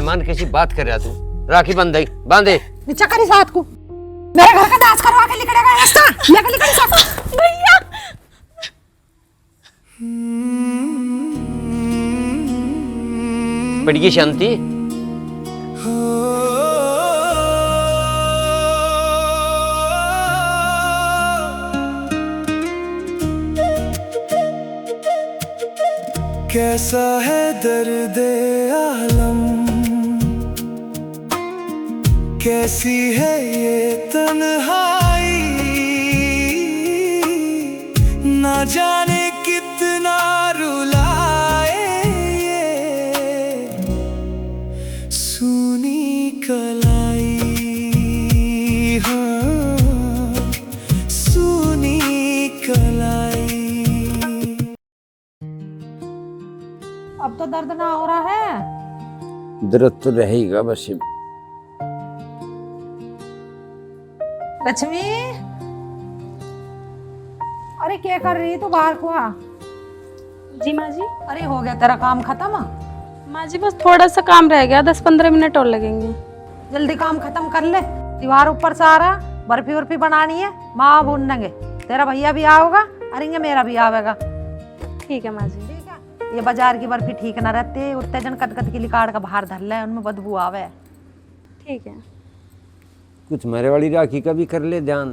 मेहमान किसी बात कर रहा तू। राखी बांध बांधे नीचा करी साथ को मेरे घर का नाच करवा के निकलेगा ऐसा लेकर निकल साथ भैया। पड़गी शांति। कैसा है दर्दे आलम, कैसी है ये तन्हाई, ना जाने कितना रुलाए ये सूनी कलाई। हाँ, सूनी कलाई। अब तो दर्द ना हो रहा है। दर्द तो रहेगा बस। लक्ष्मी, अरे क्या कर रही है तू बाहर को आ। जी माँ जी। अरे हो गया तेरा काम खत्म? माँ जी बस थोड़ा सा काम रह गया, 10-15 मिनट और लगेंगे। जल्दी काम खत्म कर ले। दीवार ऊपर से आ रहा, बर्फी वर्फी बनानी है, माँ भूनेंगे। तेरा भैया भी आओगा, अरे मेरा भी आवेगा। ठीक है माँ जी। ठीक है, ये बाजार की बर्फी ठीक ना रहती, उत्ते जन कद की लिकाड़ का बाहर धर ले, उनमें बदबू आवे। ठीक है। कुछ मेरे वाली राखी का भी कर ले ध्यान।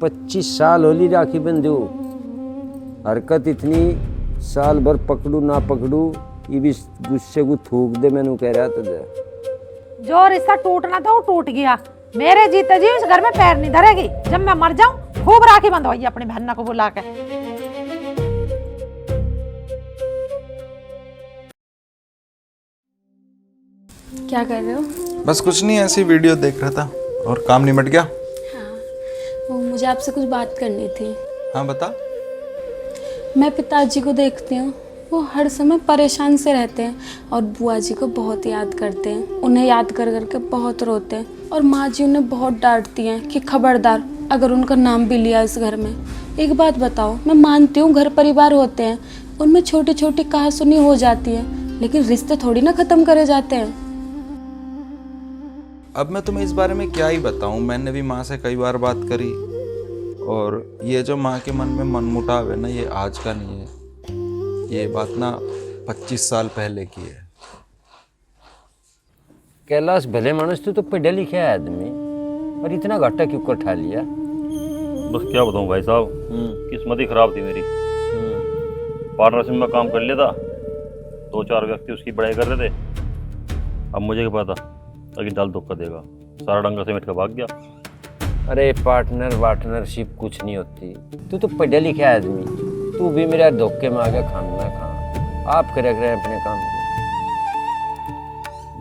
25 साल होली राखी बंधु, हरकत इतनी साल भर पकड़ू ना पकड़ू, ये भी गुस्से को थूक दे। मैंने कह रहा था जो रिश्ता टूटना था वो टूट गया। मेरे जीते जी इस घर में पैर नहीं धरेगी। जब मैं मर जाऊं खूब राखी बंधवाइए अपनी बहन को बुला के। क्या कर रहे हो? बस कुछ नहीं, ऐसी वीडियो देख रहा था। और काम निमट गया? हाँ, वो मुझे आपसे कुछ बात करनी थी। हाँ बता। मैं पिताजी को देखती हूँ, वो हर समय परेशान से रहते हैं और बुआ जी को बहुत याद करते हैं। उन्हें याद कर करके बहुत रोते हैं और माँ जी उन्हें बहुत डांटती हैं कि खबरदार अगर उनका नाम भी लिया इस घर में। एक बात बताओ, मैं मानती हूँ घर परिवार होते हैं, उनमें छोटी छोटी कहासुनी हो जाती है, लेकिन रिश्ते थोड़ी ना ख़त्म करे जाते हैं। अब मैं तुम्हें इस बारे में क्या ही बताऊं। मैंने भी माँ से कई बार बात करी, और ये जो माँ के मन में मनमुटाव है ना, ये आज का नहीं है। ये बात ना 25 साल पहले की है। कैलाश भले मानुस तू तो पढ़ा लिखा है आदमी, पर इतना घाटा क्यों कर ठा लिया? बस क्या बताऊं भाई साहब, किस्मत ही खराब थी मेरी। पार्टनरशिप में काम कर लेता, 2-4 व्यक्ति उसकी पढ़ाई कर रहे थे। अब मुझे क्या पता ताकि डाल धोखा देगा, सारा डंगा समेट कर भाग गया। अरे पार्टनरशिप कुछ नहीं होती। तू तो पढ़ा लिखा आदमी, तू भी मेरे धोखे में आ गया। खाना खा आप करे रहे अपने काम को।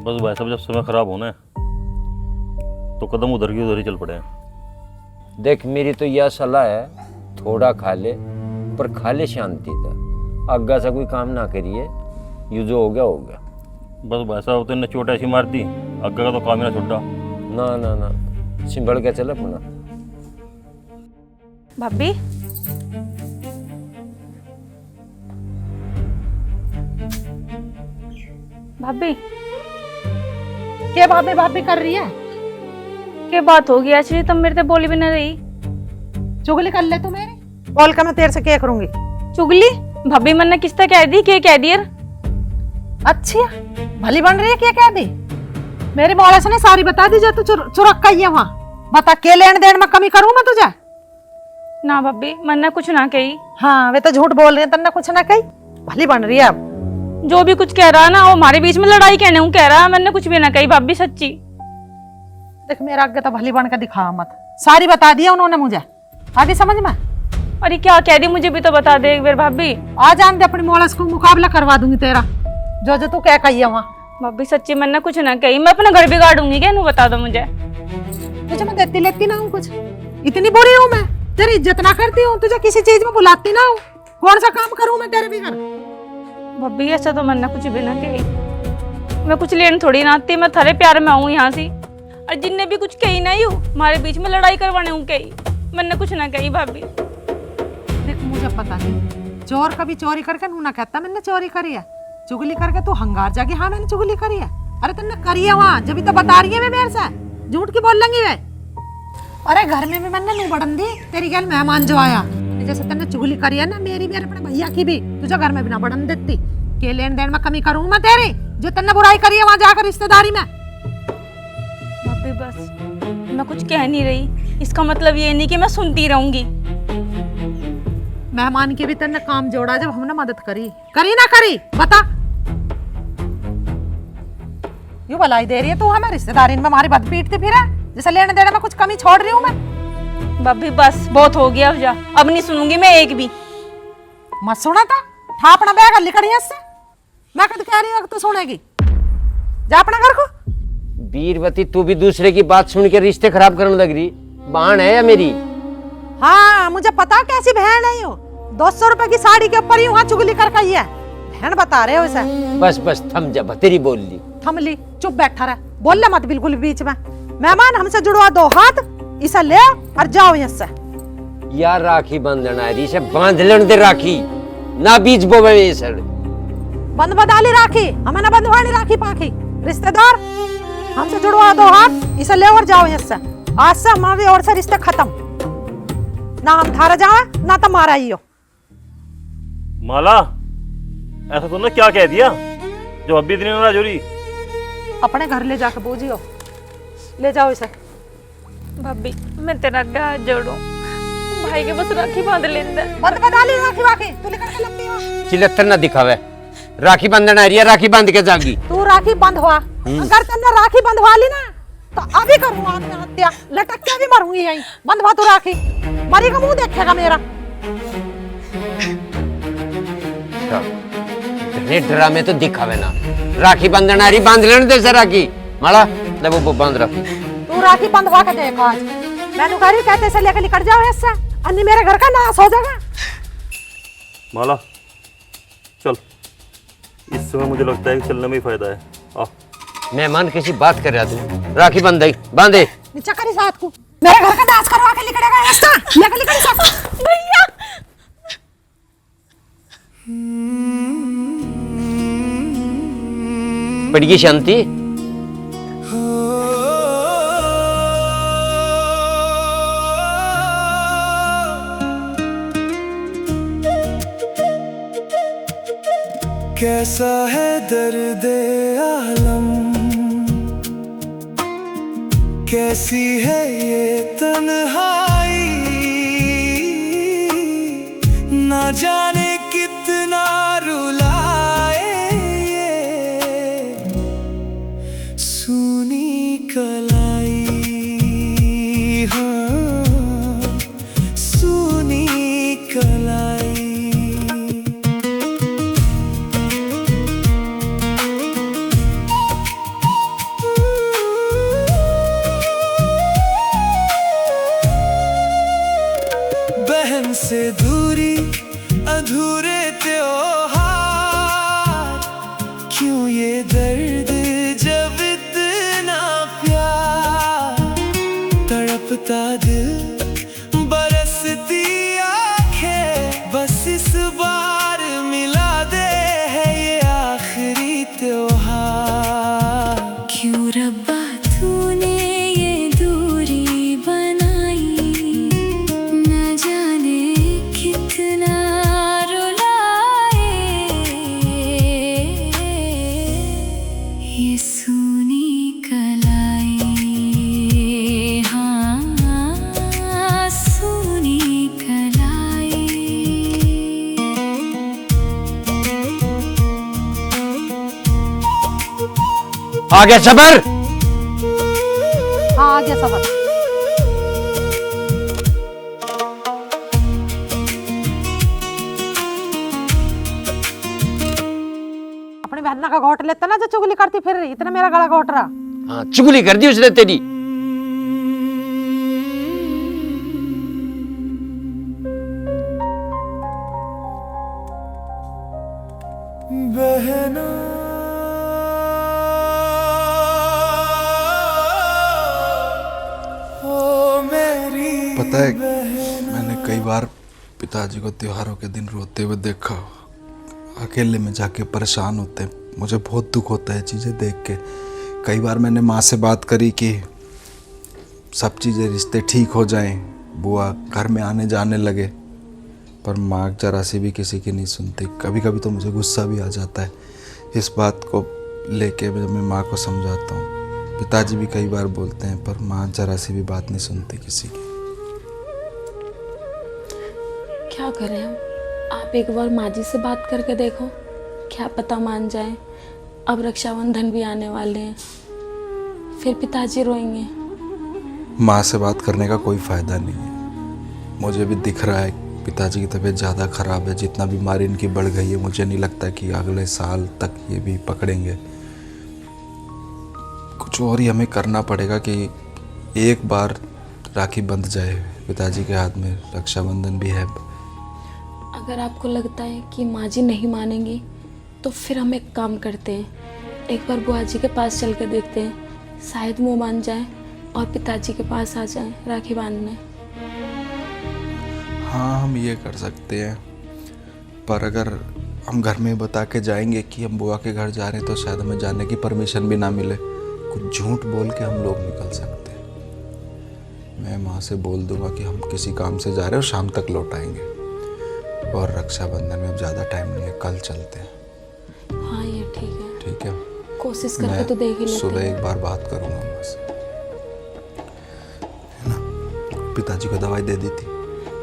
बस भाई साहब, जब समय खराब होना है तो कदम उधर की उधर ही चल पड़े हैं। देख, मेरी तो यह सलाह है, थोड़ा खा ले पर खा ले शांति था। आगा से कोई काम ना करिए, ये जो हो गया हो गया। बस भाई साहब, तो इन्हें चोट ऐसी मार दी, आगे का तो काम ही ना छुट्टा। ना ना ना, सिंभल के चला पुनः। भाभी, भाभी क्या भाभी भाभी कर रही है? क्या बात हो गई आज? तुम मेरे से बोली भी ना रही। चुगली कर ले तू मेरी। बोल कर मैं तेरे से क्या करूंगी? चुगली? भाभी मैंने किसता कह दी? क्या कह दी? अच्छा भली बन रही है, क्या कह दी? मेरी मौला से ने सारी बता दी जो तू चुरक का है वहाँ। बता के लेन देन में कमी करूँ मैं तुझे? ना भाभी, मैंने कुछ ना कही। हाँ वे तो झूठ बोल रही है, तन्ने कुछ ना कही। भली बन रही है। अब जो भी कुछ कह रहा है ना, वो हमारे बीच में लड़ाई कहने हूँ कह रहा है। मैंने कुछ भी ना कही भाभी, सच्ची। देख मेरा आगे तो भली बन कर दिखा मत, सारी बता दिया उन्होंने मुझे। आगे समझ में? अरे क्या कह दी मुझे भी तो बता दे एक बार भाभी। आ जान दे, अपनी मौला को मुकाबला करवा दूंगी तेरा, जो जो तू क्या कही है वहाँ। भाभी सच्ची मैंने कुछ ना कही, मैं अपना घर बिगाड़ूंगी क्या? बता दो मुझे। तुझे मैं देती लेती ना हूँ कुछ, इतनी बुरी हूँ मैं? तेरी इज्जत ना करती हूँ, तुझे किसी चीज में बुलाती ना हूँ? कौन सा काम करूँ मैं तेरे बिगड़? भाभी ऐसा तो मैंने कुछ भी ना कही, मैं कुछ लेने थोड़ी ना आती। मैं थारे प्यार में आऊँ यहाँ से, और जिनने भी कुछ कही ना यू हमारे बीच में लड़ाई करवाने हूँ कही। मैंने कुछ ना कही भाभी। देख मुझे पता नहीं, चोर कभी चोरी करके नू ना कहता मैंने चोरी करी है। चुगली करके तू हंगार जागी हाँ मैंने चुगली करी है। अरे तुमने करी है वहाँ, जब तो बता रही है मैं मेरे से, झूठ की बोल लेंगी वे। अरे घर में भी मैंने नहीं बढ़न दी, तेरी गैल मेहमान जो आया, जैसे तुमने चुगली करी है ना मेरी, मेरे अपने भैया की भी, तुझे घर में भी ना बढ़न देती। के लेन देन में कमी करूँ मैं तेरी, जो तुमने बुराई करी है वहाँ जाकर रिश्तेदारी में। भाभी बस, मैं कुछ कह नहीं रही, इसका मतलब ये नहीं कि मैं सुनती रहूंगी। मेहमान की भी तुमने काम जोड़ा जब हमने मदद करी, करी ना करी बता। यू भलाई दे रही है तू हमें रिश्तेदारी में, हमारी बद पीटती फिर जैसे लेने देने में कुछ कमी छोड़ रही हूँ मैं। भाभी बस बहुत हो गया, अब जा, अब नहीं सुनूंगी मैं एक भी। मत सुना था, था अपना बैग लिखड़ी है इससे, मैं कद कह रही हूँ तो सुनेगी, जा अपना घर को। वीरवती तू भी दूसरे की बात सुन के रिश्ते खराब करने लग रही, बहन है या मेरी? हाँ मुझे पता कैसी बहन है यू, 200 रुपए की साड़ी के ऊपर यूं चुगली कर गई है, बहन बता रहे हो इसे। बस बस थम जा, तेरी बोल ली। थम ली, चुप बैठा रहे, बोल ले मत बिल्कुल बीच में। मेहमान हमसे जुड़वा दो हाथ, इसे ले और जाओ यहाँ से। यार राखी बंधन आ रही से, बांध लेने दे राखी, ना बीच बोवे ये सर। बंद बदाली राखी, हमें ना बंधवानी राखी पाखी। रिश्तेदार हमसे जुड़वा दो हाथ, इसे ले और जाओ यहाँ से। आज से हमारी ओर से रिश्ते खत्म, ना हम थारा जाए ना तुम्हारा ही हो। माला, ऐसा तुमने क्या कह दिया जो अभी इतनी नाराज हो रही? अपने घर ले जाके बूझियो, ले जाओ इसे। भाभी मैं तेरा क्या हाथ जोड़ूं, भाई के बस राखी बांध लेने दे। बंद बदाली राखी वाखी, तू लेकर के लंबी हो। चिल्लत्तर ना दिखावे, राखी बंधन आ रही है, राखी बांध के जागी। तू राखी बंद हुआ, अगर तुमने राखी बंधवा ली ना तो अभी करूंगा आत्महत्या, लटक के भी मरूंगी यहीं। बंधवा तू राखी, मरी का मुंह देखेगा मेरा। घने ड्रामे तो दिखावे ना, राखी बंधन आ रही, बांध लेने दे से राखी। माला ले वो बांध राखी। तू राखी बंधवा के देख आज, मैंने कह रही कहते से लेकर निकल जाओ इससे, अन्य मेरे घर का नाश हो जाएगा। माला चल, इस समय मुझे लगता है कि चलने में ही फायदा है। आ मेहमान किसी बात कर रहा तू, राखी बांधे बांधे। नीचा करी साथ को, मेरे घर का नाश करवा के निकलेगा ऐसा, लेकर निकल साथ। भैया पड़गी शांति। कैसा है दर्द आलम, कैसी है ये तन्हाई, ना जाने कितना रुलाए ये सुनी कलाई। हाँ सुनी कलाई। बहन से दूरी, अधूरे त्योहार, क्यों ये दर्द जब इतना प्यार, तड़पता दिल बरसती आंखें, बस इस बार मिला दे है ये आखिरी त्योहार। क्यों रब्बा तूने ये दूरी बनाई, न जाने कितना रुलाए ये सूनी कलाई। हाँ सूनी कलाई। आ गया सबर। हाँ आ गया सबर। अपने बहना का घोट लेता ना जो चुगली करती फिर रही, इतना मेरा गला घोट रहा। हाँ चुगली कर दी उसने तेरी। बहना ओ मेरी पता है, मैंने कई बार पिताजी को त्योहारों के दिन रोते हुए देखा, अकेले में जाके परेशान होते हैं। मुझे बहुत दुख होता है चीज़ें देख के। कई बार मैंने माँ से बात करी कि सब चीज़ें रिश्ते ठीक हो जाएं, बुआ घर में आने जाने लगे, पर माँ जरा सी भी किसी की नहीं सुनती। कभी कभी तो मुझे गुस्सा भी आ जाता है इस बात को लेके, जब मैं माँ को समझाता हूँ। पिताजी भी कई बार बोलते हैं, पर माँ जरा सी भी बात नहीं सुनती किसी की। क्या करें हम? आप एक बार माँ जी से बात करके देखो, क्या पता मान जाए। अब रक्षाबंधन भी आने वाले हैं, फिर पिताजी रोएंगे। माँ से बात करने का कोई फ़ायदा नहीं है। मुझे भी दिख रहा है पिताजी की तबीयत ज़्यादा ख़राब है। जितना बीमारी इनकी बढ़ गई है, मुझे नहीं लगता कि अगले साल तक ये भी पकड़ेंगे। कुछ और ही हमें करना पड़ेगा कि एक बार राखी बंध जाए पिताजी के हाथ में। रक्षाबंधन भी है। अगर आपको लगता है कि माँ जी नहीं मानेंगी तो फिर हम एक काम करते हैं, एक बार बुआ जी के पास चल कर देखते हैं, शायद वो मान जाए और पिताजी के पास आ जाए राखी बांधने। हाँ, हम ये कर सकते हैं, पर अगर हम घर में बता के जाएंगे कि हम बुआ के घर जा रहे हैं तो शायद हमें जाने की परमिशन भी ना मिले। कुछ झूठ बोल के हम लोग निकल सकते हैं। मैं माँ से बोल दूंगा कि हम किसी काम से जा रहे हैं और शाम तक लौट आएंगे, और रक्षाबंधन में अब ज़्यादा टाइम नहीं है, कल चलते हैं। हाँ, ये ठीक है। ठीक है, कोशिश करके मैं तो देख ही लेते सुबह हैं। एक बार बात करूंगा माँ से, है ना। पिताजी को दवाई दे दी थी?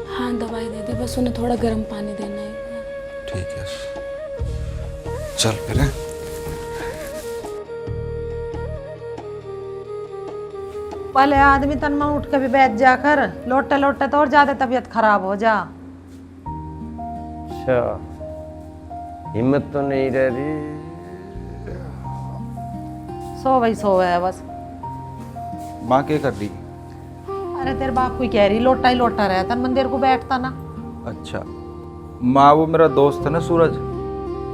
हाँ, दवाई दे दी, बस उन्हें थोड़ा गर्म पानी देना है। ठीक है, चल फिर। हैं? पहले आदमी तन में उठ के भी बैठ जाकर, लौटते लौटते तो और ज्यादा तबीयत खराब हो जा। अच्छा, हिम्मत तो नहीं रह रही। सो है बस। माँ क्या कर रही? अरे तेरे बाप को कह रही, लोटा ही लोटा रहता मंदिर को बैठता ना। अच्छा माँ, वो मेरा दोस्त है ना सूरज,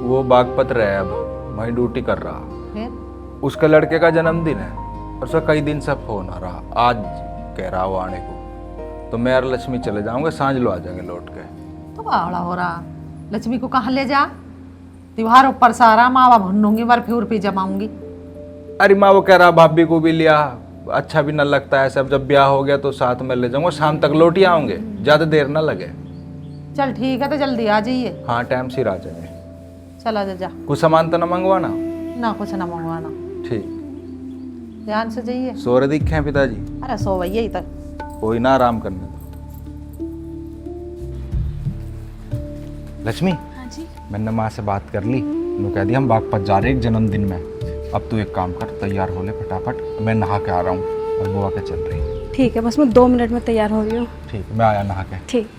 वो बागपत रहा है, अब वहीं ड्यूटी कर रहा। फिर उसके लड़के का जन्मदिन है और उसका कई दिन से फोन आ रहा, आज कह रहा वो आने को। तो मैं और लक्ष्मी चले जाऊंगे, सांझ लो आ जाएंगे लौट के। तो बावड़ा हो रहा, लक्ष्मी को कहाँ ले जा? त्योहार ऊपर सारा मावा भूनूंगी, बर्फी उर्फी जमाऊंगी। अरे माँ वो कह रहा भाभी को भी लिया, अच्छा भी न लगता है सब। जब ब्याह हो गया तो साथ में ले जाऊंगा, शाम तक लौट ही आऊंगे, ज़्यादा देर ना लगे। चल ठीक है, तो जल्दी आ जाइए। हाँ, टाइम से आ जाएंगे। चला जा। कुछ सामान तो ना मंगवाना? ना कुछ ना मंगवाना। ठीक। ध्यान से जाइए। सो रहे दिखे हैं पिताजी? अरे सो भैया ही तक। कोई ना, आराम करने दो। लक्ष्मी, हाँ जी। मैंने माँ से बात कर ली, उन्होंने कह दिया हम बागपत जा रहे हैं एक जन्मदिन में। अब तू एक काम कर, तैयार हो ले फटाफट, मैं नहा के आ रहा हूँ और बुआ के चल रही। ठीक है, बस मैं 2 मिनट में तैयार हो रही हूँ। ठीक, मैं आया नहा के। ठीक।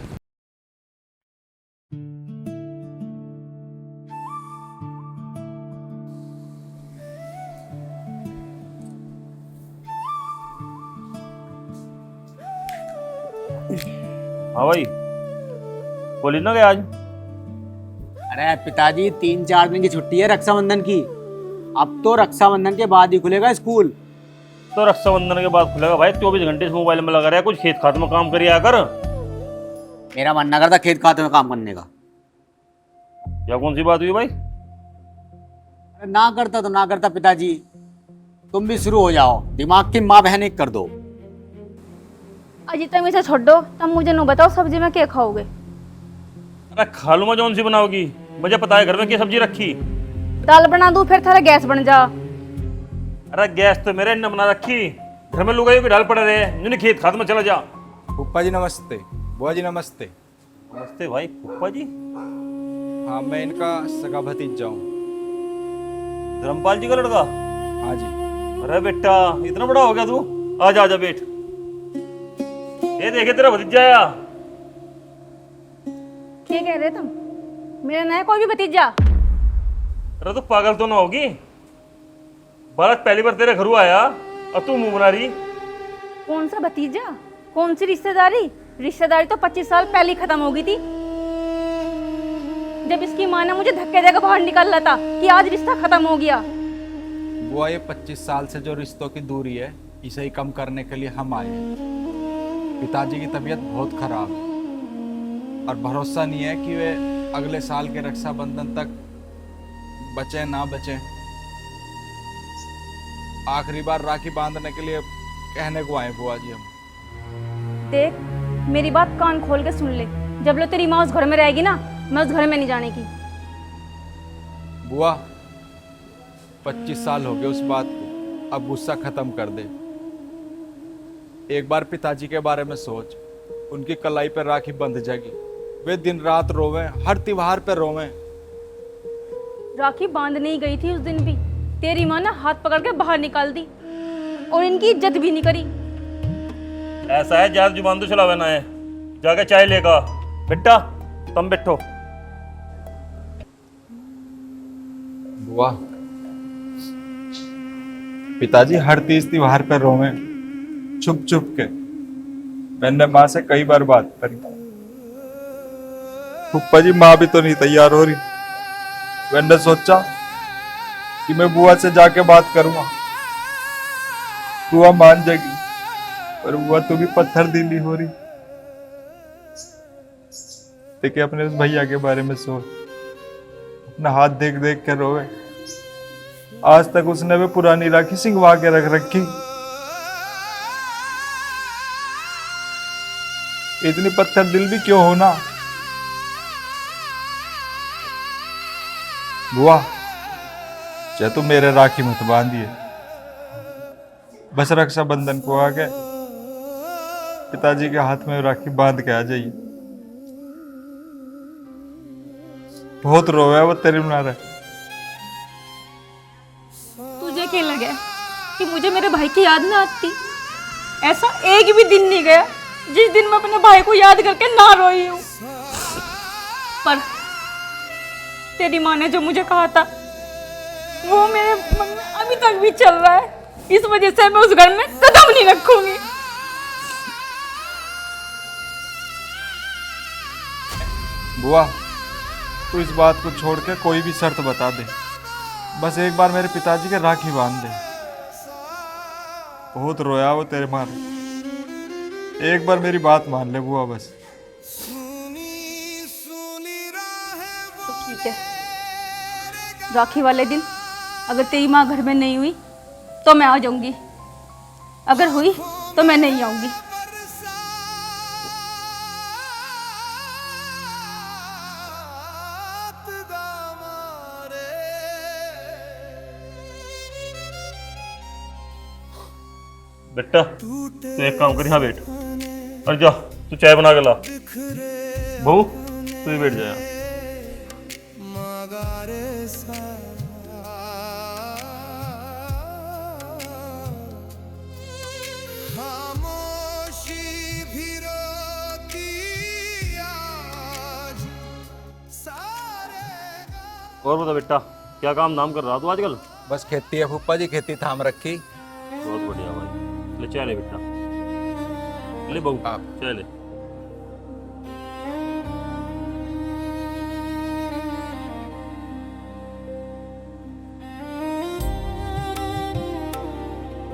हाँ भाई, कॉलेज ना गया आज? अरे पिताजी 3-4 दिन की छुट्टी है रक्षाबंधन की। अब तो रक्षाबंधन के बाद ही खुलेगा स्कूल। तो रक्षाबंधन के बाद खुलेगा भाई। 24 घंटे इस मोबाइल में लगा रहा है, कुछ खेत खात में काम करिए कर। मेरा मन ना करता खेत खाते में काम करने का। क्या कौन सी बात हुई भाई? अरे ना करता तो ना करता पिताजी, तुम भी शुरू हो जाओ, दिमाग की माँ बहन एक कर दो। अजी तक इसे छोड़ दो, तब मुझे नो बताओ सब्जी में क्या खाओगे? अरे खालू में कौन सी बनाओगी? मुझे पता है घर में क्या सब्जी रखी। दाल बना दूं फिर थारा गैस बन जा। अरे गैस तो मेरे ने बना रखी, घर में लुगाइयों की ढाल पड़े रहे, यूं खेत खात में चला जा। पप्पा जी नमस्ते, बुआ जी नमस्ते। नमस्ते भाई। पप्पा जी? हाँ, मैं इनका सगा भतीजा हूँ। धर्मपाल जी का लड़का? हाँ जी। अरे बेटा, इतना बड़ा हो गया तू? आजा आजा बैठ। ये देखे तेरा भतीजा आया। क्या कह रहे तुम? मेरा नया कोई भी भतीजा? अरे तू पागल तो ना होगी? बारात पहली बार तेरे घर आया और तू मुंह बना रही। कौन सा भतीजा? कौन सी रिश्तेदारी? रिश्तेदारी तो 25 साल पहले ही खत्म हो गई थी, जब इसकी माँ ने मुझे धक्के देकर बाहर निकाला था कि आज रिश्ता खत्म हो गया। बुआ, ये 25 साल से जो रिश्तों की दूरी है, इसे ही कम करने के लिए हम आए हैं। पिताजी की तबीयत बहुत खराब है और भरोसा नहीं है कि वे अगले साल के रक्षाबंधन तक बचे ना बचे। आखिरी बार राखी बांधने के लिए कहने को आए बुआ जी हम। देख, मेरी बात कान खोल के सुन ले। जब लो तेरी माँ उस घर में रहेगी ना, मैं उस घर में नहीं जाने की। बुआ 25 साल हो गए उस बात को, अब गुस्सा खत्म कर दे। एक बार पिताजी के बारे में सोच, उनकी कलाई पर राखी बंध जाएगी, वे दिन रात रोवें, हर त्योहार पे रोवें। राखी बांधने ही गई थी उस दिन भी, तेरी माँ ने हाथ पकड़ के बाहर निकाल दी और इनकी इज्जत भी नहीं करी। ऐसा है, ज्यादा जुबान तो चलावे ना है। जाके चाय लेगा बेटा, तुम बैठो। बुआ पिताजी हर तीज त्योहार पर रोवें, छुप छुप के। मैंने माँ से कई बार बात करी, फूफा जी माँ भी तो नहीं तैयार हो रही। मैंने सोचा कि मैं बुआ से जाके बात करूंगा, बुआ मान जाएगी, पर बुआ तू भी पत्थर दिली हो रही। देखिए अपने उस भैया के बारे में सोच, अपना हाथ देख देख के रोवे। आज तक उसने भी पुरानी राखी सिंगवा के रख रखी। इतनी पत्थर दिल भी क्यों होना। बुआ चाहे तू मेरे राखी मत बांधिए, बस रक्षाबंधन को आ गए, पिताजी के हाथ में राखी बांध के आ जाइए। बहुत रोया वो तेरे नारे। तुझे क्या लगे कि मुझे मेरे भाई की याद ना आती? ऐसा एक भी दिन नहीं गया जिस दिन मैं अपने भाई को याद करके ना रोई हूँ। पर तेरी माँ ने जो मुझे कहा था वो मेरे मन में अभी तक भी चल रहा है। इस वजह से मैं उस घर में कदम नहीं रखूंगी। बुआ तू इस बात को छोड़ के कोई भी शर्त बता दे, बस एक बार मेरे पिताजी के राखी बांध दे। बहुत रोया वो तेरे मारे, एक बार मेरी बात मान ले बुआ बस। तो ठीक है, राखी वाले दिन अगर तेरी माँ घर में नहीं हुई तो मैं आ जाऊंगी, अगर हुई तो मैं नहीं आऊंगी। बेटा तू एक काम कर, यहाँ बैठ और जा तू चाय बना के ला। बहू तू ही बैठ जा। और बता बेटा, क्या काम धाम कर रहा तू आजकल? बस खेती है फूफा जी, खेती थाम रखी। बहुत बढ़िया भाई, ले चाय ले बेटा, ले बहू चाय ले।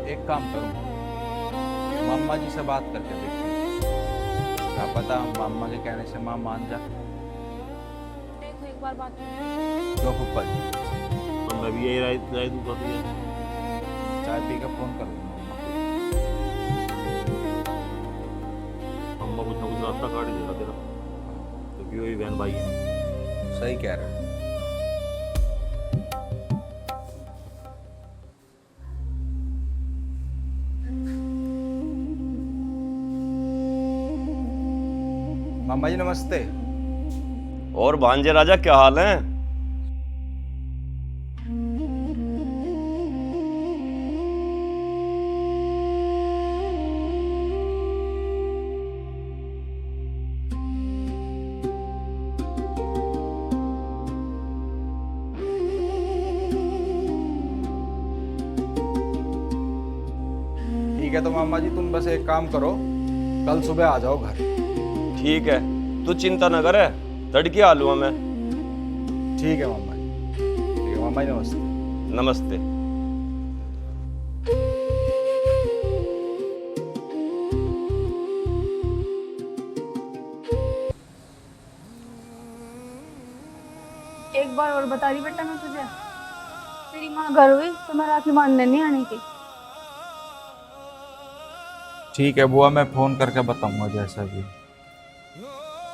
एक काम करो, मामा जी से बात करके देखो, क्या पता मामा के कहने से माँ मान जा। देखो एक बार बात दो फूफा जी, तो मैं भी यही राय दूंगा तुझे। चाय पी के फोन कर दूंगा। अम्मा कुछ ना कुछ रास्ता काट ही देगा तेरा, क्योंकि वही बहन भाई है। सही कह रहे हो। मामा जी नमस्ते। और भांजे राजा क्या हाल है? ठीक है तो मामा जी तुम बस एक काम करो, कल सुबह आ जाओ घर। ठीक है, तू चिंता न करे, तड़के आ लूंगा मैं। ठीक है मामा जी। ठीक है मामा जी नमस्ते। नमस्ते। एक बार और बता रही बेटा मैं तुझे, तेरी माँ घर हुई तो मैं राखी बांधने नहीं आने की। ठीक है बुआ, मैं फ़ोन करके बताऊंगा जैसा भी।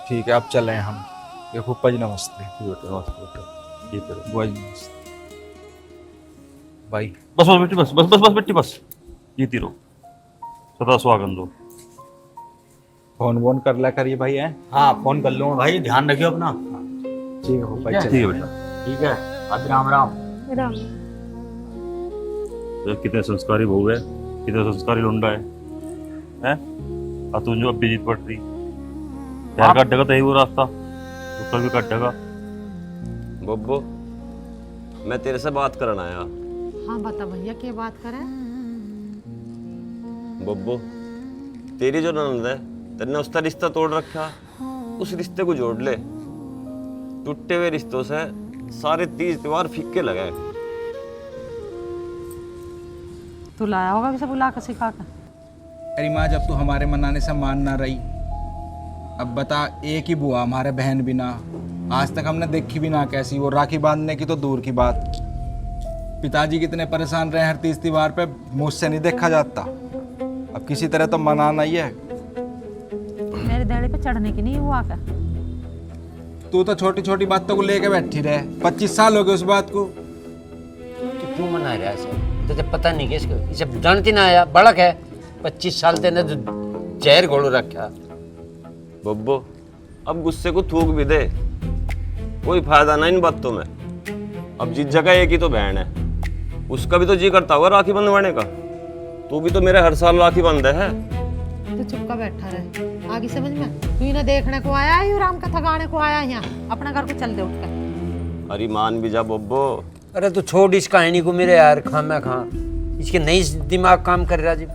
ठीक है, अब चलें हम। ये फूफा जी नमस्ते। ठीक है बुआ जी नमस्ते। भाई बस बस बेटी, बस बस बस बस बेटी, बस जीती रहो, सदा सुहागन दो। फोन वोन कर लिया करिए भाई, हैं? हाँ फोन कर लूँगा भाई, ध्यान रखियो अपना। ठीक है फूफा जी, ठीक है बेटा। ठीक है, अब राम राम। तो कितने संस्कारी बहू है, कितने संस्कारी लुंडा है, हैं? और तुम जो अब भी जीत पड़ रही, यार काट देगा तो यही वो रास्ता, ऊपर भी काट देगा। बब्बो, मैं तेरे से बात करना आया। हाँ बता भैया, क्या बात करें? बब्बो, तेरी जो ननद है, तेने उसका रिश्ता तोड़ रखा, उस रिश्ते को जोड़ ले। टूटे हुए रिश्तों से सारे तीज त्योहार फीके लगे। तू लाया होगा किसे बुला कर सिखा कर। अरे माँ, जब तू हमारे मनाने से मान ना रही, अब बता, एक ही बुआ हमारे बहन बिना, आज तक हमने देखी भी ना कैसी, वो राखी बांधने की तो दूर की बात। पिताजी कितने परेशान रहे हर तीज त्योहार पे, मुझसे नहीं देखा जाता। अब किसी तरह तो मनाना ही है। मेरे देहड़े पे चढ़ने की नहीं हुआ क्या? तू तो छोटी छोटी बातों को लेके बैठी रहे, 25 साल हो गए उस बात को। तो क्यों मना रहा है ऐसे? तुझे पता नहीं कि इसको इसे जानती ना आया, बड़क है। 25 साल तेने तो जहर घोल रखा। बब्बो, अब गुस्से को थूक भी दे, कोई फायदा ना इन बातों में। अब जिस जगह एक ही तो बहन है, उसका भी तो जी करता होगा राखी बंधवाने का। तू भी तो मेरे हर साल राखी बंधे है। तू चुप का बैठा रहे, आगे समझ में। तू इन्हें देखने को आया है, राम कथा गाने को आया है यहाँ? अपना घर को चल दे उठ कर। अरे मान भी जा बब्बो। अरे तू छोड़ इस कहानी को मेरे यार, खामा खा इसके नई दिमाग काम कर रहा जी।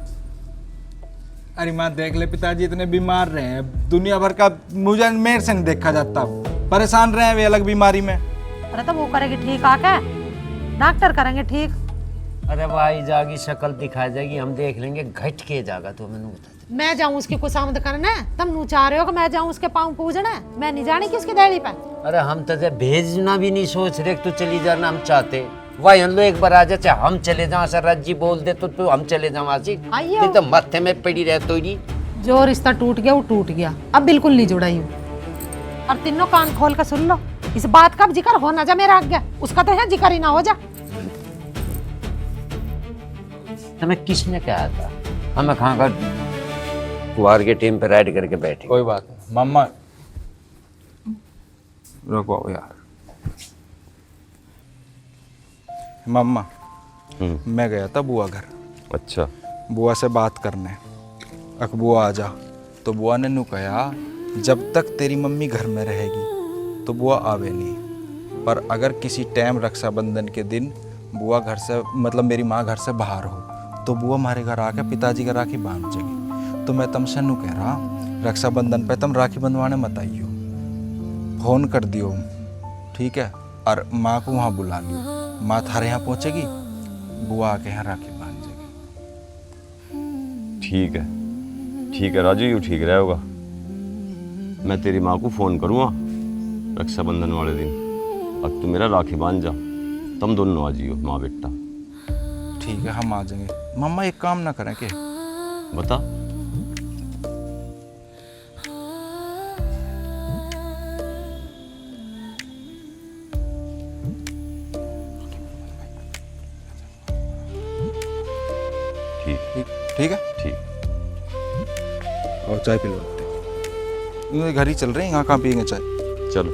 अरे माँ देख ले, पिताजी इतने बीमार रहे हैं, दुनिया भर का मुझे मेरे से नहीं देखा जाता, परेशान रहे हैं वे अलग बीमारी में। अरे तो वो करेगी ठीक आके, डॉक्टर करेंगे ठीक। अरे भाई जागी शक्ल दिखाई जाएगी, हम देख लेंगे, घट के जाएगा तो मैंने बता। मैं जाऊं उसकी खुशामद करने? तुम नू चाह रहे हो कि मैं जाऊं उसके पाँव पूजने? मैं नहीं जानी किसकी देहड़ी पे। अरे हम तुझे भेजना भी नहीं सोच रहे, तू चली जाना हम चाहते। वही हम लोग एक बार आ जाते, हम चले जाओ, सरराज जी बोल दे तो तू हम चले जाओ आशिक। आइए। तो माथे में पड़ी रह तो ही। जो रिश्ता टूट गया वो टूट गया, अब बिल्कुल नहीं जुड़ा यूं। और तीनों कान खोल कर सुन लो, इस बात का जिक्र हो ना जा मेरा आज्ञा, उसका तो है जिक्र ही ना हो जा। हमें किसने कहा था? हमें कहाँ का कुआर के टीम पे राइड करके बैठे। कोई बात नहीं मम्मा, रुको यार। मम्मा, मैं गया था बुआ घर। अच्छा। बुआ से बात करने, अक बुआ आ जा, तो बुआ ने नू कहा जब तक तेरी मम्मी घर में रहेगी तो बुआ आवे नहीं, पर अगर किसी टाइम रक्षाबंधन के दिन बुआ घर से, मतलब मेरी माँ घर से बाहर हो, तो बुआ हमारे घर आके पिताजी का राखी बांध जाएगी। तो मैं तुमसे नू कह रहा, रक्षाबंधन पे तुम राखी बंधवाने मत आइयो, फोन कर दियो, ठीक है? और माँ को वहाँ बुला लियो, माँ थारे यहाँ पहुँचेगी, बुआ आके यहाँ राखी बांध जाएगी। ठीक है राजू, यूँ ठीक रहेगा। मैं तेरी माँ को फ़ोन करूँगा रक्षाबंधन वाले दिन, अब तू मेरा राखी बांध जा, तुम दोनों आ जियो माँ बेटा। ठीक है, हम आ जाएंगे। मम्मा एक काम ना करें के? बता। ठीक है, ठीक। और चाय पी लो। घर ही चल रहे हैं, यहाँ कहाँ पियेंगे चाय? चलो।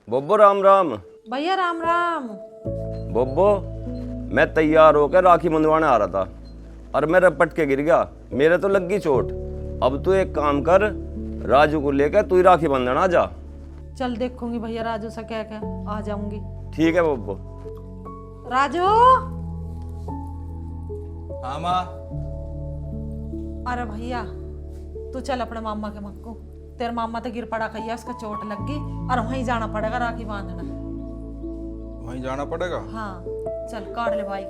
बब्बो राम राम। भैया राम राम। बब्बो, मैं तैयार होकर राखी बंधवाने आ रहा था और मैं रपट के गिर गया, मेरे तो लग गई चोट। अब तू एक काम कर, राजू को लेकर तू ही राखी बंधना जा। चल देखूंगी भैया, राजू से कह के आ जाऊंगी। ठीक है बब्बो। राजू। हाँ माँ। अरे भैया तू चल अपने मामा के मक्कू, तेरे मामा तो गिर पड़ा खैया, उसका चोट लग गई और वहीं जाना पड़ेगा राखी बांधना। वहीं जाना पड़ेगा? हाँ चल काट ले भाई।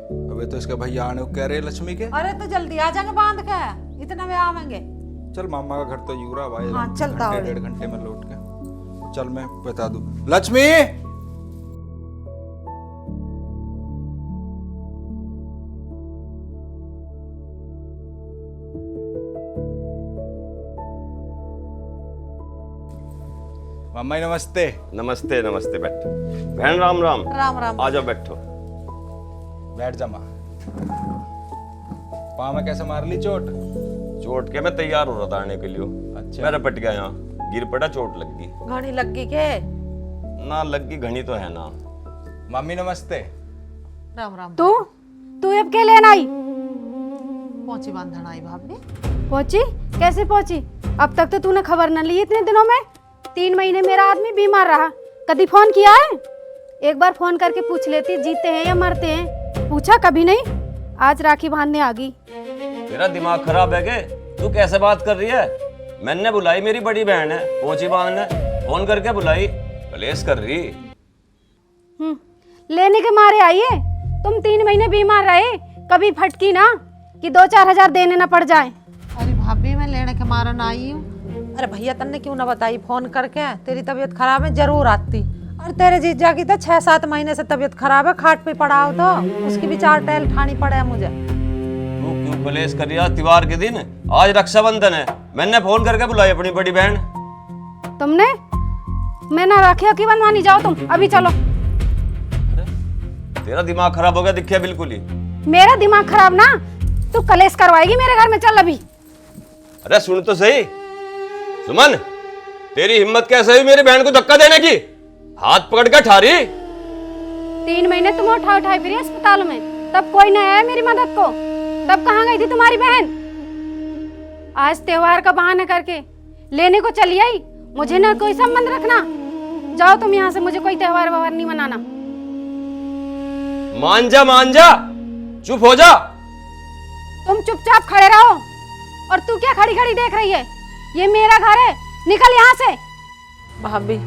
अबे तो इसके भैया आने को कह रहे लक्ष्मी के। अरे तो जल्दी आ जाएंगे बांध के, इतने में आवेंगे। चल मामा का घर तो यूरा भाई, हाँ, चलता हो। 1.5 घंटे में लौट के चल मैं बता दूं। लक्ष्मी, मामा जी नमस्ते। नमस्ते नमस्ते, बैठो। बहन राम राम। राम राम। आ जाओ बैठो। बैठ जा माँ। पाँव में कैसे मार ली चोट? चोट के मैं तैयार हो रहा था आने के लिए। अच्छा। मैं रपट गया यहाँ, गिर पड़ा, चोट लग गई। घड़ी लग गई के? ना लग गई, घनी तो है ना। मम्मी नमस्ते। राम राम। तू तू अब के लेन आई? पहुंची बांधन आई भाभी। पहुंची? कैसे पहुंची? अब तक तो तूने खबर न ली इतने दिनों में। 3 महीने मेरा आदमी बीमार रहा, कभी फोन किया है? एक बार फोन करके पूछ लेती जीते हैं या मरते हैं। पूछा कभी नहीं। आज राखी बांधने आ गई। तेरा दिमाग खराब है के? तू कैसे बात कर रही है? मैंने बुलाई, मेरी बड़ी बहन है, पहुंची बांधने, फोन करके बुलाई, कलेश कर रही। लेने के मारे आई है। तुम 3 महीने बीमार रहे, कभी फटकी ना कि 2-4 हजार देने ना पड़ जाए। अरे भाभी मैं लेने के मारन आई हूँ। अरे भैया तन्ने क्यों ना बताई फोन करके? तेरी तबीयत खराब है, जरूर आती। और तेरे जीजा की तो 6-7 महीने से तबीयत खराब है, खाट पे पड़ा हो तो उसकी भी 4 टहल ठानी पड़े है मुझे। तू क्यों कलेश कर रही है? त्योहार के दिन, आज रक्षाबंधन है, मैंने फोन करके बुलाई अपनी बड़ी बहन। तुमने? मैं ना राखी की बनवानी, जाओ तुम अभी चलो। तेरा दिमाग खराब हो गया दिखे बिल्कुल ही। मेरा दिमाग खराब ना, तू कलेश करवाएगी मेरे घर में, चल अभी। अरे सुन तो सही सुमन, तेरी हिम्मत कैसे हुई मेरी बहन को धक्का देने की? हाथ पकड़ के ठारी। 3 महीने तुम उठाई फिरी अस्पताल में, तब कोई न आया मेरी मदद को। तब कहाँ गई थी तुम्हारी बहन? आज त्योहार का बहाना करके लेने को चली आई। मुझे ना कोई संबंध रखना, जाओ तुम यहाँ से, मुझे कोई त्योहार वहार नहीं मनाना। मान जा, चुप हो जा। तुम चुपचाप खड़े रहो। और तू क्या खड़ी खड़ी देख रही है? ये मेरा घर है, निकल यहाँ से। भाभी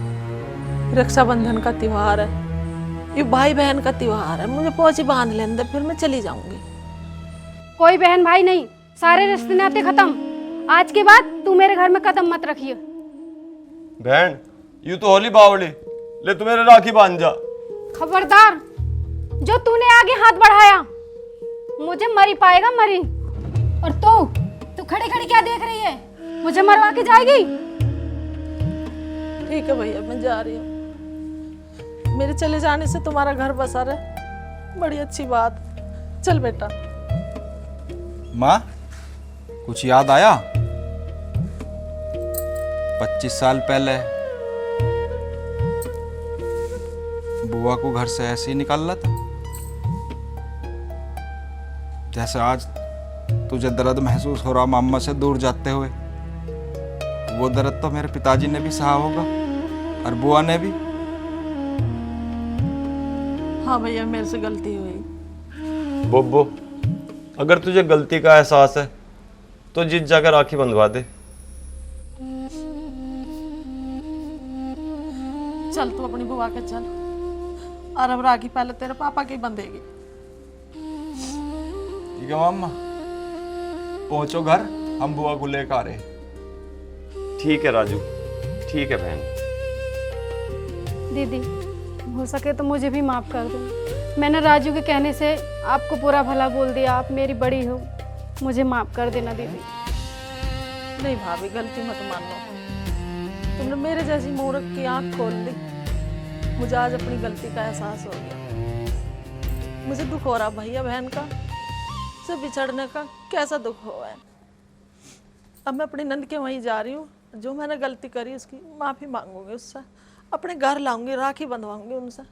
रक्षाबंधन का त्योहार है, ये भाई बहन का त्योहार है, मुझे पहुंची बांध ले अंदर, फिर मैं चली जाऊंगी। कोई बहन भाई नहीं, सारे रिश्ते नाते खत्म। आज के बाद तू मेरे घर में कदम मत रखिए। बहन यू तो होली बावली, ले तू मेरे राखी बांध जा। खबरदार, जो तूने आगे हाथ बढ़ाया मुझे मरी पाएगा, मरी। और तू खड़ी खड़ी क्या देख रही है? मुझे मरवा के जाएगी? ठीक है भैया, मैं जा रही हूँ। मेरे चले जाने से तुम्हारा घर बसा रहे, बड़ी अच्छी बात। चल बेटा। माँ कुछ याद आया? 25 साल पहले बुआ को घर से ऐसे ही निकाल रहा था, जैसे आज तुझे दर्द महसूस हो रहा मामा से दूर जाते हुए। वो दर्द तो मेरे पिताजी ने भी सहा होगा और बुआ ने भी। हाँ भैया, मेरे से गलती हुई। बोबो, अगर तुझे गलती का एहसास है तो जिद जाकर राखी बंधवा दे। चल तू अपनी बुआ के चल, और अब राखी पहले तेरे पापा की बंधेगी। ठीक है मामा, पहुंचो घर, हम बुआ को लेकर आ रहे। ठीक है राजू, ठीक है बहन। दीदी हो सके तो मुझे भी माफ कर दो। मैंने राजू के कहने से आपको पूरा भला बोल दिया। आप मेरी बड़ी हो, मुझे माफ कर देना दीदी। नहीं भाभी, गलती मत मानो। तुमने मेरे जैसी मूर्ख की आंख खोल दी। मुझे आज अपनी गलती का एहसास हो गया। मुझे दुख हो रहा भैया बहन का से बिछड़ने का, कैसा दुख हुआ है। अब मैं अपनी नंद के वहीं जा रही हूँ। जो मैंने गलती करी उसकी माफ़ी मांगूंगी उससे, अपने घर लाऊंगी, राखी बंधवाऊंगी उनसे।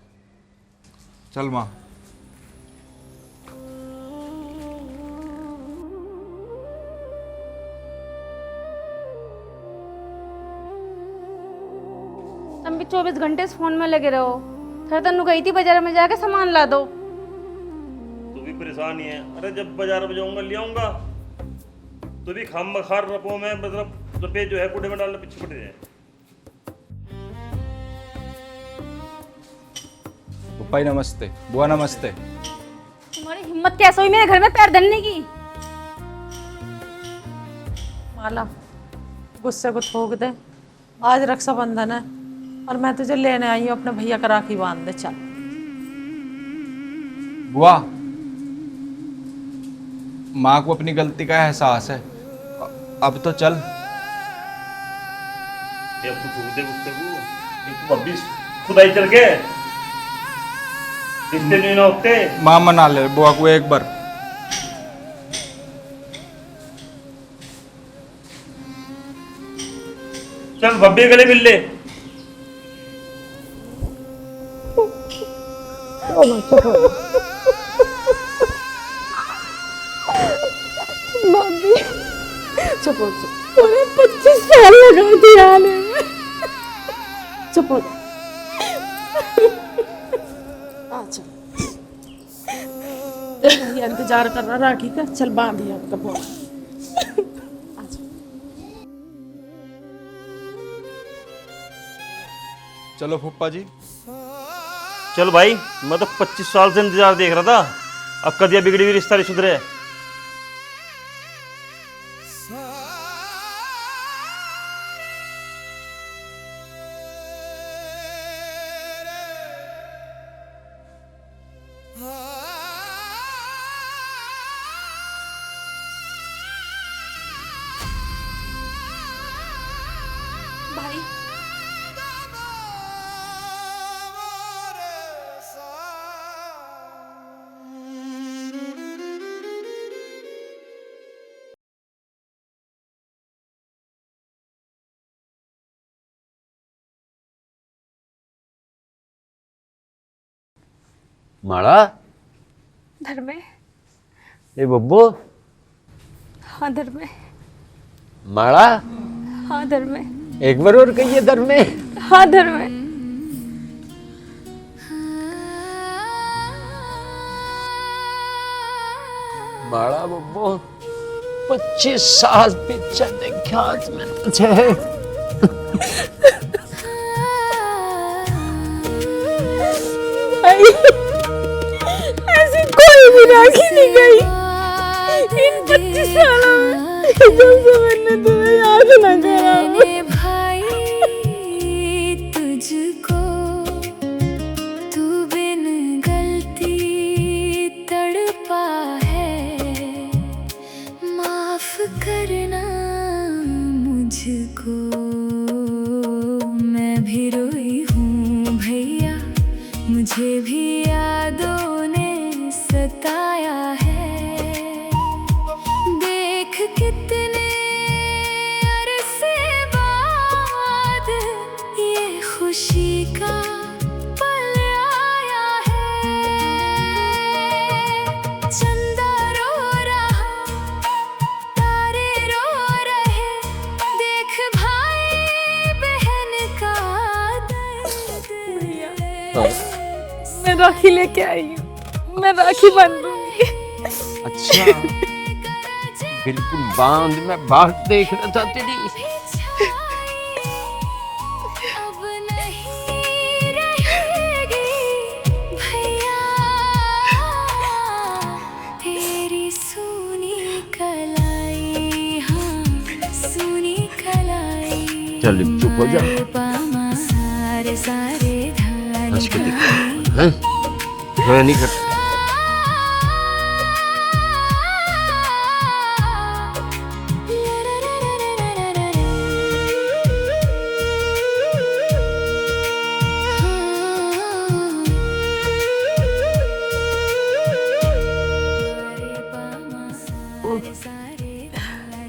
चल माँ। तुम भी 24 घंटे इस फोन में लगे रहो। फिर तन्नू गई थी बाजार में, जाके सामान ला दो। तू भी परेशान ही है। अरे जब बाजार में जाऊंगा ले आऊंगा, तू भी खाम बखार रखो, मैं मतलब रुपये जो है कूड़े में डालने पीछे पड़े हैं। भाई नमस्ते, बुआ नमस्ते। तुम्हारी हिम्मत कैसे हुई मेरे घर में पैर धरने की? माला, गुस्से को थोक दे। आज रक्षाबंधन है और मैं तुझे लेने आई हूँ, अपने भैया का राखी बांध दे। चल बुआ, माँ को अपनी गलती का एहसास है, अब तो चल। ये अब तू थूक दे गुस्से को, ये तू अभी खुदाई चल के रिश्ते नहीं ना होते। माँ मना ले बुआ को एक बार। चल भब्बी गले मिल ले। चुप हो, चुप। 25 साल लगा दिए आने में। चुप हो। अच्छा भैया इंतजार कर रहा राखी का, चल बांधिए आपका बोल। चलो फूफा जी। चल भाई, मैं तो 25 साल से इंतजार देख रहा था, अब कदिया बिगड़ी हुई रिश्ता नहीं सुधरे। भाई माड़ा धर्मे, ए बब्बो, हाँ धर्मे, माड़ा हाँ धर्मे, एक बार और कहिए धर्मे। हाँ धर्मे। माड़ा बब्बो, 25 साल पीछे देखा आज मैंने तुझे। ऐसी कोई भी राखी नहीं गई इन 25 सालों में, जब से मैंने तुम्हें याद न करा। भाई तुझको तू बिन गलती तड़पा है, माफ करना मुझको, मैं भी रोई हूँ भैया, मुझे भी यादों ने सताया है। देख कितने अरसे बाद ये खुशी का पल आया है। चंदा रो रहा, तारे रो रहे, देख भाई बहन का दर्द। मैं राखी लेके आई हूँ, मैं राखी बांधूंगी। अच्छा, बिल्कुल बांध, मैं बात देख रहा था तेरी। अब नहीं रहेगी भैया तेरी सूनी कलाई, हाँ सूनी कलाई। चल चुप हो जा। सारे सारे हंस के दिखा, हैं? मैं नहीं करता।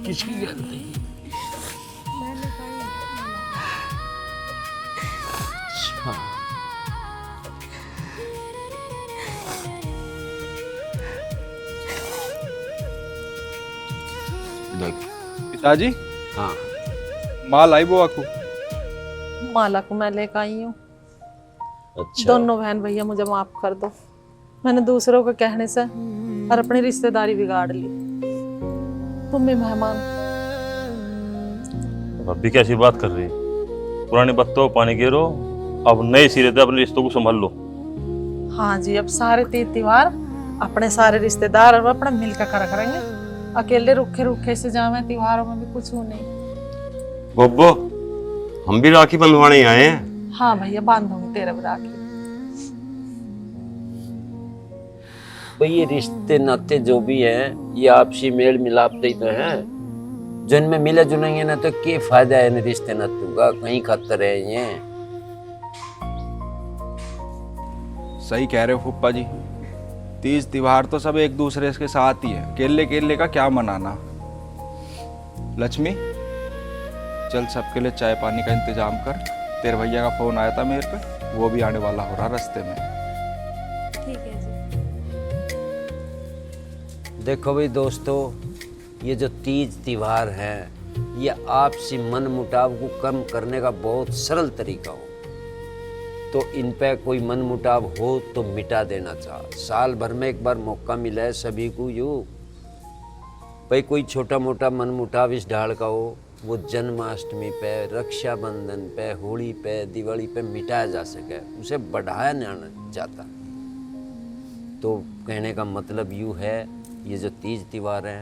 किसकी गलती? अच्छा, देख। पिताजी, हाँ, माल आई बुआ को। माला को मैं लेकर आई हूँ। अच्छा। दोनों बहन भैया मुझे माफ कर दो, मैंने दूसरों के कहने से और अपनी रिश्तेदारी बिगाड़ ली। तुम भी मेहमान। अभी कैसी बात कर रही है? पुरानी बातों पानी गिरो, अब नए सिरे से अपने रिश्तों को संभाल लो। हाँ जी, अब सारे तीज त्योहार अपने सारे रिश्तेदार और अपना मिलकर करा करेंगे। अकेले रुखे रुखे से जावे त्योहारों में भी कुछ हो नहीं। बब्बो हम भी राखी बंधवाने आए हैं। हाँ भैया बांधूंगी तेरे राखी। भाई ये रिश्ते नाते जो भी हैं ये आपसी मेल मिलाप ही तो है। जिनमें मिले जुलेंगे ना तो क्या फायदा है इन रिश्ते नातों का, कहीं खातर है ये। सही कह रहे हो फूफा जी, तीज त्योहार तो सब एक दूसरे के साथ ही है, केले केले का क्या मनाना। लक्ष्मी चल सबके लिए चाय पानी का इंतजाम कर, तेरे भैया का फोन आया था मेरे पे, वो भी आने वाला हो रहा रास्ते में। ठीक है जी। देखो भाई दोस्तों, ये जो तीज त्योहार है ये आपसी मन मुटाव को कम करने का बहुत सरल तरीका हो। तो इन पे कोई मन मुटाव हो तो मिटा देना चाह। साल भर में एक बार मौका मिला है सभी को यू भाई कोई छोटा मोटा मन मुटाव इस ढाल का हो, वो जन्माष्टमी पे, रक्षाबंधन पे, होली पे, दिवाली पे मिटाया जा सके, उसे बढ़ाया नहीं जाता। तो कहने का मतलब यूँ है ये जो तीज त्योहार है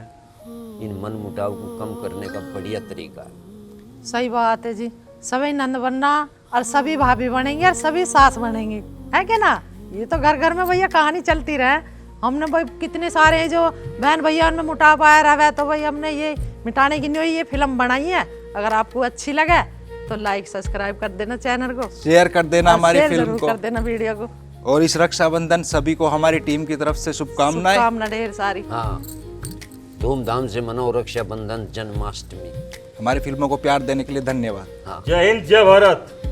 इन मन मुटाव को कम करने का बढ़िया तरीका है। सही बात है जी, सभी नंद बनना और सभी भाभी बनेंगे और सभी सास बनेंगे, है क्या ना। ये तो घर घर में भैया कहानी चलती रहे। हमने भाई कितने सारे हैं जो बहन भैया उनमें मुटाव आया रहा है, तो भाई हमने ये मिटाने की नहीं ये फिल्म बनाई है। अगर आपको अच्छी लगे तो लाइक सब्सक्राइब कर देना चैनल को, शेयर कर देना हमारी शेयर फिल्म जरूर को, कर देना वीडियो को। और इस रक्षाबंधन सभी को हमारी टीम की तरफ से शुभकामनाएं। शुभकामना ढेर सारी। हाँ, धूमधाम से मनाओ रक्षाबंधन, जन्माष्टमी। हमारी फिल्मों को प्यार देने के लिए धन्यवाद। जय हिंद, जय भारत।